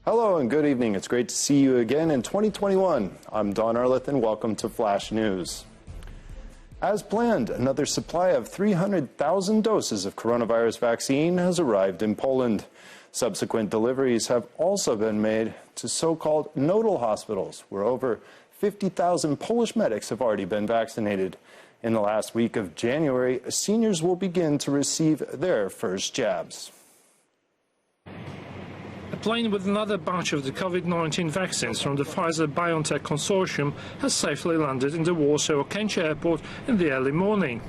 Hello and good evening. It's great to see you again in 2021. I'm Don Arleth and welcome to Flash News. As planned, another supply of 300,000 doses of coronavirus vaccine has arrived in Poland. Subsequent deliveries have also been made to so-called nodal hospitals, where over 50,000 Polish medics have already been vaccinated. In the last week of January, seniors will begin to receive their first jabs. A plane with another batch of the COVID-19 vaccines from the Pfizer-BioNTech consortium has safely landed in the Warsaw-Okęcie airport in the early morning.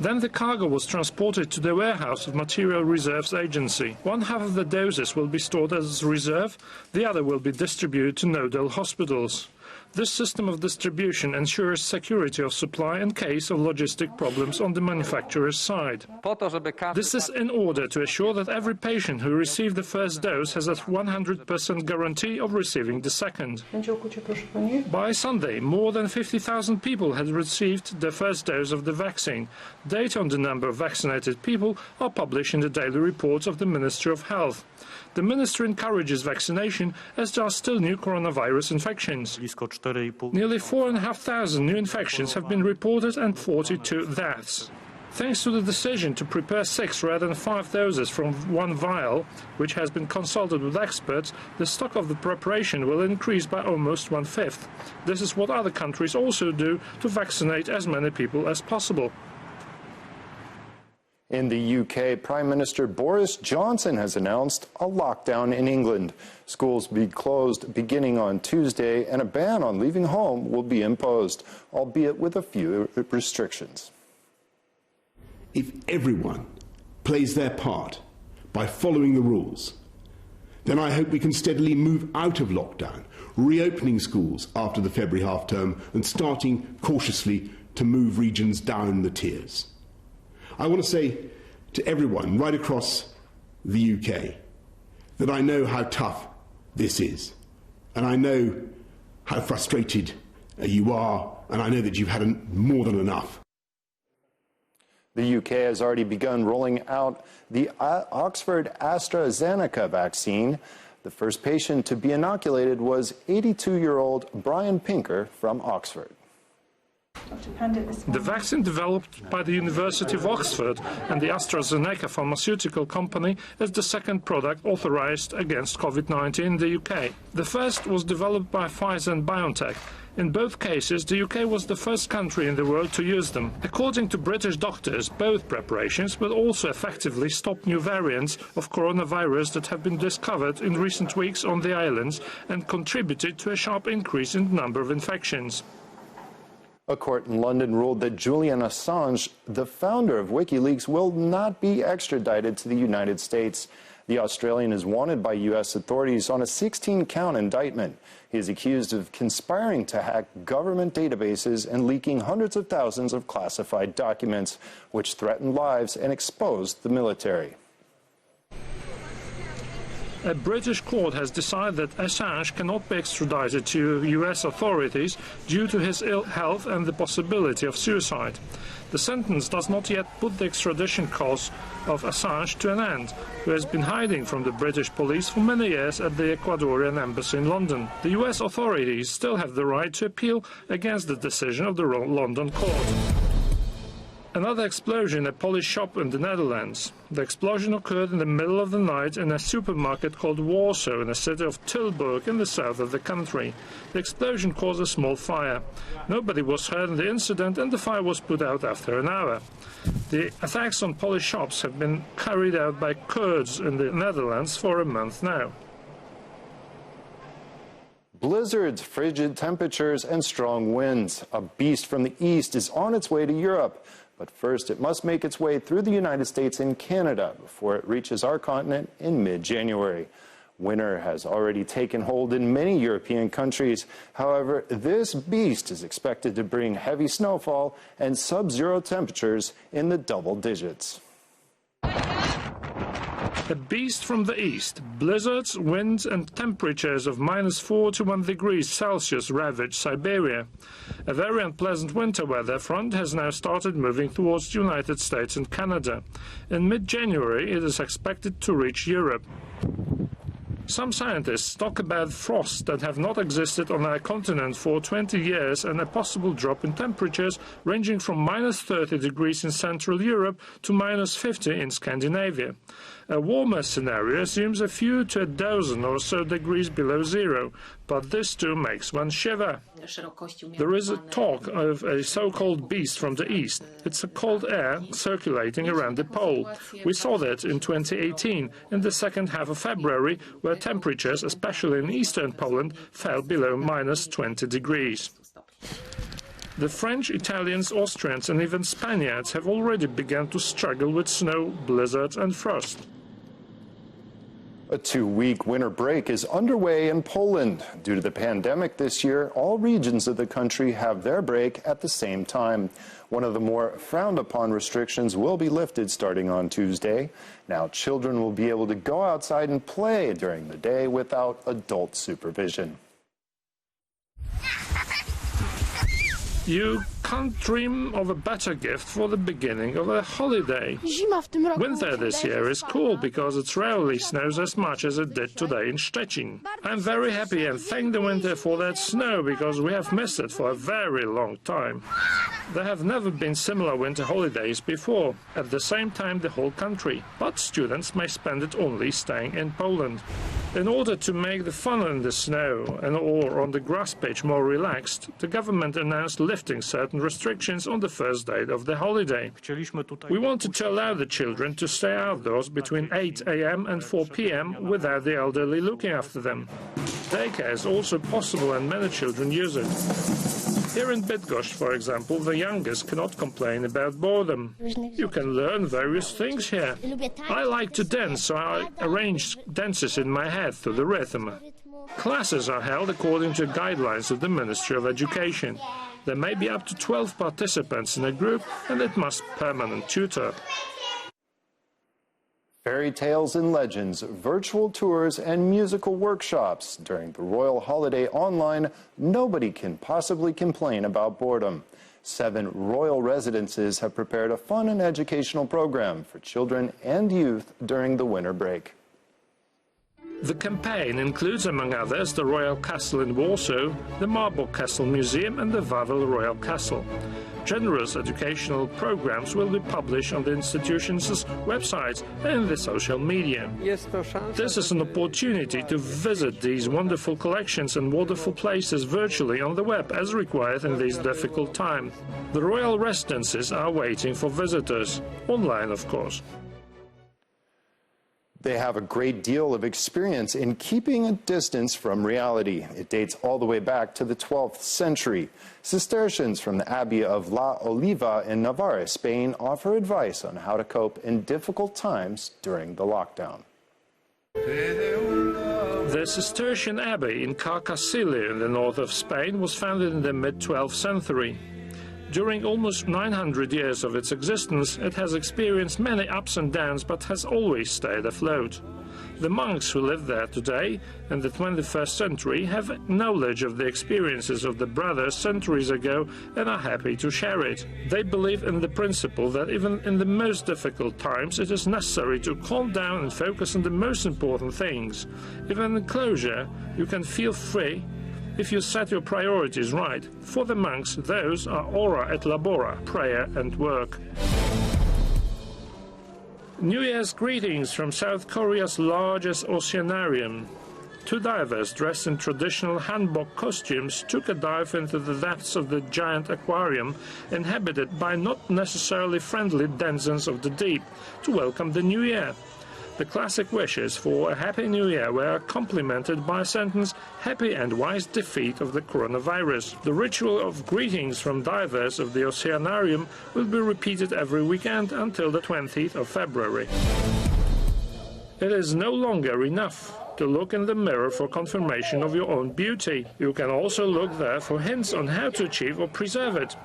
Then the cargo was transported to the warehouse of Material Reserves Agency. One half of the doses will be stored as reserve, the other will be distributed to nodal hospitals. This system of distribution ensures security of supply in case of logistic problems on the manufacturer's side. This is in order to assure that every patient who received the first dose has a 100% guarantee of receiving the second. By Sunday, more than 50,000 people had received the first dose of the vaccine. Data on the number of vaccinated people are published in the daily reports of the Ministry of Health. The ministry encourages vaccination as there are still new coronavirus infections. Nearly 4,500 new infections have been reported and 42 deaths. Thanks to the decision to prepare 6 rather than 5 doses from one vial, which has been consulted with experts, the stock of the preparation will increase by almost 1/5. This is what other countries also do to vaccinate as many people as possible. In the UK, Prime Minister Boris Johnson has announced a lockdown in England. Schools will be closed beginning on Tuesday, and a ban on leaving home will be imposed, albeit with a few restrictions. If everyone plays their part by following the rules, then I hope we can steadily move out of lockdown, reopening schools after the February half-term and starting cautiously to move regions down the tiers. I want to say to everyone right across the UK that I know how tough this is, and I know how frustrated you are, and I know that you've had more than enough. The UK has already begun rolling out the Oxford AstraZeneca vaccine. The first patient to be inoculated was 82-year-old Brian Pinker from Oxford. The vaccine developed by the University of Oxford and the AstraZeneca pharmaceutical company is the second product authorized against COVID-19 in the UK. The first was developed by Pfizer and BioNTech. In both cases, the UK was the first country in the world to use them. According to British doctors, both preparations will also effectively stop new variants of coronavirus that have been discovered in recent weeks on the islands and contributed to a sharp increase in the number of infections. A court in London ruled that Julian Assange, the founder of WikiLeaks, will not be extradited to the United States. The Australian is wanted by U.S. authorities on a 16-count indictment. He is accused of conspiring to hack government databases and leaking hundreds of thousands of classified documents, which threatened lives and exposed the military. A British court has decided that Assange cannot be extradited to US authorities due to his ill health and the possibility of suicide. The sentence does not yet put the extradition cause of Assange to an end, who has been hiding from the British police for many years at the Ecuadorian embassy in London. The US authorities still have the right to appeal against the decision of the London court. Another explosion in a Polish shop in the Netherlands. The explosion occurred in the middle of the night in a supermarket called Warsaw in the city of Tilburg in the south of the country. The explosion caused a small fire. Nobody was hurt in the incident and the fire was put out after an hour. The attacks on Polish shops have been carried out by Kurds in the Netherlands for a month now. Blizzards, frigid temperatures, and strong winds. A beast from the east is on its way to Europe. But first, it must make its way through the United States and Canada before it reaches our continent in mid-January. Winter has already taken hold in many European countries. However, this beast is expected to bring heavy snowfall and sub-zero temperatures in the double digits. A beast from the east. Blizzards, winds and temperatures of -4 to 1 degrees Celsius ravage Siberia. A very unpleasant winter weather front has now started moving towards the United States and Canada. In mid-January, it is expected to reach Europe. Some scientists talk about frosts that have not existed on our continent for 20 years and a possible drop in temperatures ranging from -30 degrees in Central Europe to -50 in Scandinavia. A warmer scenario assumes a few to a dozen or so degrees below zero, but this too makes one shiver. There is a talk of a so-called beast from the east. It's a cold air circulating around the pole. We saw that in 2018, in the second half of February, where temperatures, especially in eastern Poland, fell below -20 degrees. The French, Italians, Austrians and even Spaniards have already begun to struggle with snow, blizzards and frost. A 2-week winter break is underway in Poland. Due to the pandemic this year, all regions of the country have their break at the same time. One of the more frowned upon restrictions will be lifted starting on Tuesday. Now children will be able to go outside and play during the day without adult supervision. You can't dream of a better gift for the beginning of a holiday. Winter this year is cool because it rarely snows as much as it did today in Szczecin. I'm very happy and thank the winter for that snow because we have missed it for a very long time. There have never been similar winter holidays before, at the same time the whole country, but students may spend it only staying in Poland. In order to make the fun in the snow and or on the grass pitch more relaxed, the government announced lifting certain restrictions on the first day of the holiday. We wanted to allow the children to stay outdoors between 8 a.m. and 4 p.m. without the elderly looking after them. Daycare is also possible and many children use it. Here in Bydgoszcz, for example, the youngest cannot complain about boredom. You can learn various things here. I like to dance, so I arrange dances in my head to the rhythm. Classes are held according to guidelines of the Ministry of Education. There may be up to 12 participants in a group, and it must permanent tutor. Fairy tales and legends, virtual tours, and musical workshops. During the royal holiday online, nobody can possibly complain about boredom. 7 royal residences have prepared a fun and educational program for children and youth during the winter break. The campaign includes, among others, the Royal Castle in Warsaw, the Marburg Castle Museum and the Wawel Royal Castle. Generous educational programs will be published on the institution's websites and in the social media. This is an opportunity to visit these wonderful collections and wonderful places virtually on the web as required in these difficult times. The royal residences are waiting for visitors, online of course. They have a great deal of experience in keeping a distance from reality. It dates all the way back to the 12th century. Cistercians from the Abbey of La Oliva in Navarre, Spain, offer advice on how to cope in difficult times during the lockdown. The Cistercian Abbey in Carcassonne in the north of Spain was founded in the mid-12th century. During almost 900 years of its existence, it has experienced many ups and downs, but has always stayed afloat. The monks who live there today, in the 21st century, have knowledge of the experiences of the brothers centuries ago and are happy to share it. They believe in the principle that even in the most difficult times, it is necessary to calm down and focus on the most important things. Even in enclosure, you can feel free if you set your priorities right. For the monks, those are ora et labora, prayer and work. New Year's greetings from South Korea's largest oceanarium. 2 divers dressed in traditional hanbok costumes took a dive into the depths of the giant aquarium inhabited by not necessarily friendly denizens of the deep to welcome the new year. The classic wishes for a happy new year were complemented by a sentence, "Happy and wise defeat of the coronavirus." The ritual of greetings from divers of the oceanarium will be repeated every weekend until the 20th of February. It is no longer enough to look in the mirror for confirmation of your own beauty. You can also look there for hints on how to achieve or preserve it.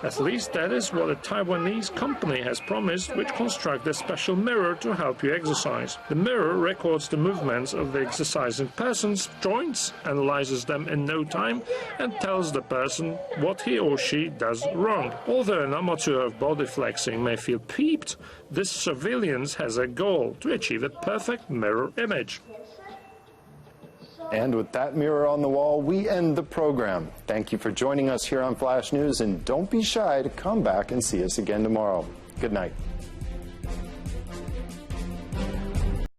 At least that is what a Taiwanese company has promised, which constructs a special mirror to help you exercise. The mirror records the movements of the exercising person's joints, analyzes them in no time, and tells the person what he or she does wrong. Although an amateur of body flexing may feel peeved, this surveillance has a goal: to achieve a perfect mirror image. And with that mirror on the wall, we end the program. Thank you for joining us here on Flash News, and don't be shy to come back and see us again tomorrow. Good night.